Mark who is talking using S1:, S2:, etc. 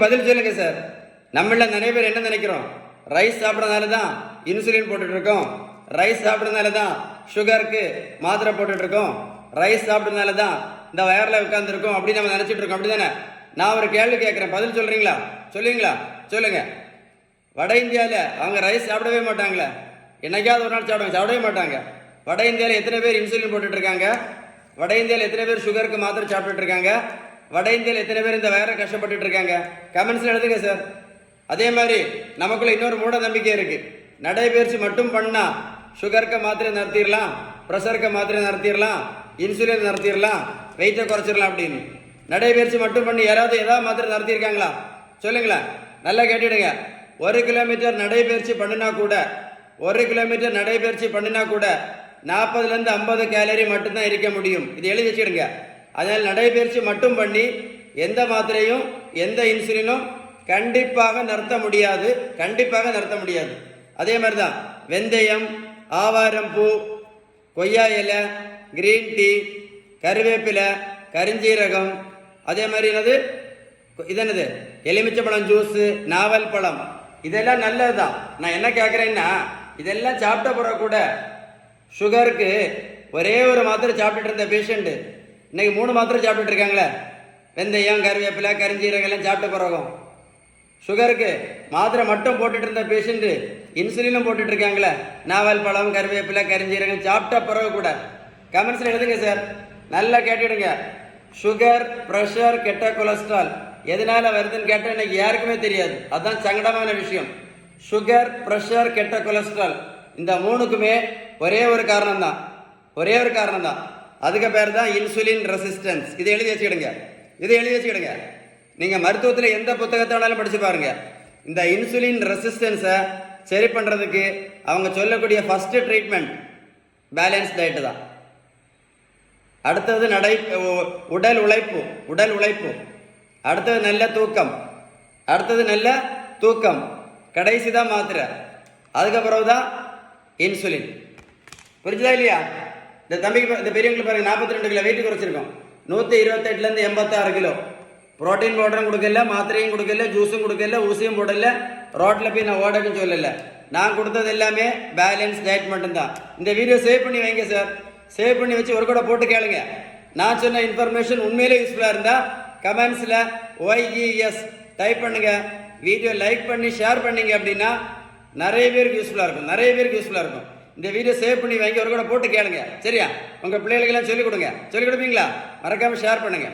S1: பதில் சொல்லுங்க சார். நம்மள நிறைய பேர் என்ன நினைக்கிறோம், ரைஸ் சாப்பிட்றதுனால தான் இன்சுலின் போட்டுட்டு இருக்கோம், ரைஸ் சாப்பிட்றதுனால தான் சுகருக்கு மாத்திரை போட்டுட்டு இருக்கோம், ரைஸ் சாப்பிட்றதுனால தான் இந்த வயர்ல உட்கார்ந்துருக்கோம் அப்படின்னு நம்ம நினைச்சிட்டு இருக்கோம். அப்படிதானே? நான் ஒரு கேள்வி கேட்கிறேன், பதில் சொல்றீங்களா? சொல்லுவீங்களா? சொல்லுங்க. வட இந்தியாவில் அவங்க ரைஸ் சாப்பிடவே மாட்டாங்களே, என்னைக்காவது ஒரு நாள் சாப்பிடவே மாட்டாங்க. வட இந்தியாவில் எத்தனை பேர் இன்சுலின் போட்டுட்டு இருக்காங்க? வட இந்தியாவில் எத்தனை பேர் சுகருக்கு மாத்திரை சாப்பிட்டுட்டு இருக்காங்க? வட இந்தியாவில் எத்தனை பேர் இந்த வயரை கஷ்டப்பட்டு இருக்காங்க? கமெண்ட்ஸ்ல எழுதுங்க சார். அதே மாதிரி நமக்குள்ள இன்னொரு மூட நம்பிக்கை இருக்கு. நடைபயிற்சி மட்டும் பண்ணா சுகருக்கு மாத்திரை நிறுத்திடலாம், ப்ரெஷருக்கு மாத்திரை நிறுத்திடலாம், இன்சுலின் நிறுத்திடலாம், வெயிட்டை குறைச்சிடலாம் அப்படின்னு. நடைபயிற்சி மட்டும் பண்ணி யாராவது ஏதாவது மாத்திரை நிறுத்தியிருக்காங்களா? சொல்லுங்களேன், நல்லா கேட்டுடுங்க. 1 கிலோமீட்டர் நடைபயிற்சி பண்ணினா கூட 1 கிலோமீட்டர் நடைபயிற்சி பண்ணினா கூட 40லேருந்து 50 கேலரி மட்டும்தான் இருக்க முடியும். இது எழுதி வச்சுடுங்க. அதனால் நடைபயிற்சி மட்டும் பண்ணி எந்த மாத்திரையும் எந்த இன்சுலினும் கண்டிப்பாக நிறுத்த முடியாது, கண்டிப்பாக நிறுத்த முடியாது. அதே மாதிரி தான் வெந்தயம், ஆவாரம் பூ, கொய்யா இலை, கிரீன் டீ, கருவேப்பிலை, கரிஞ்சீரகம், அதே மாதிரி என்னது எலுமிச்சப்பழம் ஜூஸு, நாவல் பழம், இதெல்லாம் நல்லது தான். நான் என்ன கேட்குறேன்னா, இதெல்லாம் சாப்பிட்ட பிறகு கூட சுகருக்கு ஒரே ஒரு மாத்திரை சாப்பிட்டுட்டு இருந்த பேஷண்ட்டு இன்னைக்கு 3 மாத்திரை சாப்பிட்டுட்டு இருக்காங்களே. வெந்தயம், கருவேப்பிலை, கரிஞ்சீரகம் எல்லாம் சாப்பிட்ட பிறகும் சுகருக்கு மாத்திரை மட்டும் போட்டுட்டு இருந்த பேஷண்ட்டு இன்சுலினும் போட்டுட்டு இருக்காங்களே. நாவல் பழம், கருவேப்பிலை, கரிஞ்சீரகம் சாப்பிட்ட பிறகு கூட. கமெண்ட்ஸ்ல எழுதுங்க சார், நல்லா கேட்டுடுங்க. சுகர், ப்ரெஷர், கெட்ட கொலஸ்ட்ரால் எதனால வருதுன்னு கேட்டால் இன்னைக்கு யாருக்குமே தெரியாது. அதுதான் சங்கடமான விஷயம். சுகர், ப்ரெஷர், கெட்ட கொலஸ்ட்ரால் இந்த 3க்குமே ஒரே ஒரு காரணம் தான், ஒரே ஒரு காரணம் தான். அதுக்கு பேர் தான் இன்சுலின் ரெசிஸ்டன்ஸ். இதை எழுதி வச்சுக்கிடுங்க, இதை எழுதி வச்சுக்கிடுங்க. நீங்கள் மருத்துவத்தில் எந்த புத்தகத்தை வேணாலும் படிச்சு பாருங்க. இந்த இன்சுலின் ரெசிஸ்டன்ஸை சரி பண்ணுறதுக்கு அவங்க சொல்லக்கூடிய ஃபர்ஸ்ட் ட்ரீட்மெண்ட் பேலன்ஸ் டயட்டு தான். அடுத்தது உடல் உழைப்பு, அடுத்தது நல்ல தூக்கம், அடுத்தது நல்ல தூக்கம், கடைசி தான் மாத்திரை, அதுக்கப்புறம் தான் இன்சுலின். புரிஞ்சுதா இல்லையா? இந்த தம்பிக்கு, இந்த பெரியவங்களுக்கு பாருங்க, 42 கிலோ வெயிட் குறைச்சிருக்கோம். 128லேருந்து 86 கிலோ. புரோட்டீன் பவுடரும் கொடுக்கல, மாத்திரையும் கொடுக்கல, ஜூஸும் கொடுக்கல, ஊசியும் போடல, ரோட்டில் போய் நான் ஓடக்குன்னு சொல்லலை. நான் கொடுத்தது எல்லாமே பேலன்ஸ் டயட் மட்டும்தான். இந்த வீடியோ சேவ் பண்ணி வைங்க சார். சேவ் பண்ணி வச்சு ஒரு கூட போட்டு கேளுங்க. நான் சொன்ன இன்ஃபர்மேஷன் உண்மையிலே யூஸ்ஃபுல்லாக இருந்தால் கமெண்ட்ஸில் OIGS டைப் பண்ணுங்க. வீடியோ லைக் பண்ணி ஷேர் பண்ணீங்க அப்படின்னா நிறைய பேருக்கு யூஸ்ஃபுல்லாக இருக்கும். இந்த வீடியோ சேவ் பண்ணி வைங்க, ஒரு கூட போட்டு கேளுங்க. சரியா? உங்கள் பிள்ளைகளுக்கெல்லாம் சொல்லிக் கொடுப்பீங்களா? மறக்காமல் ஷேர் பண்ணுங்க.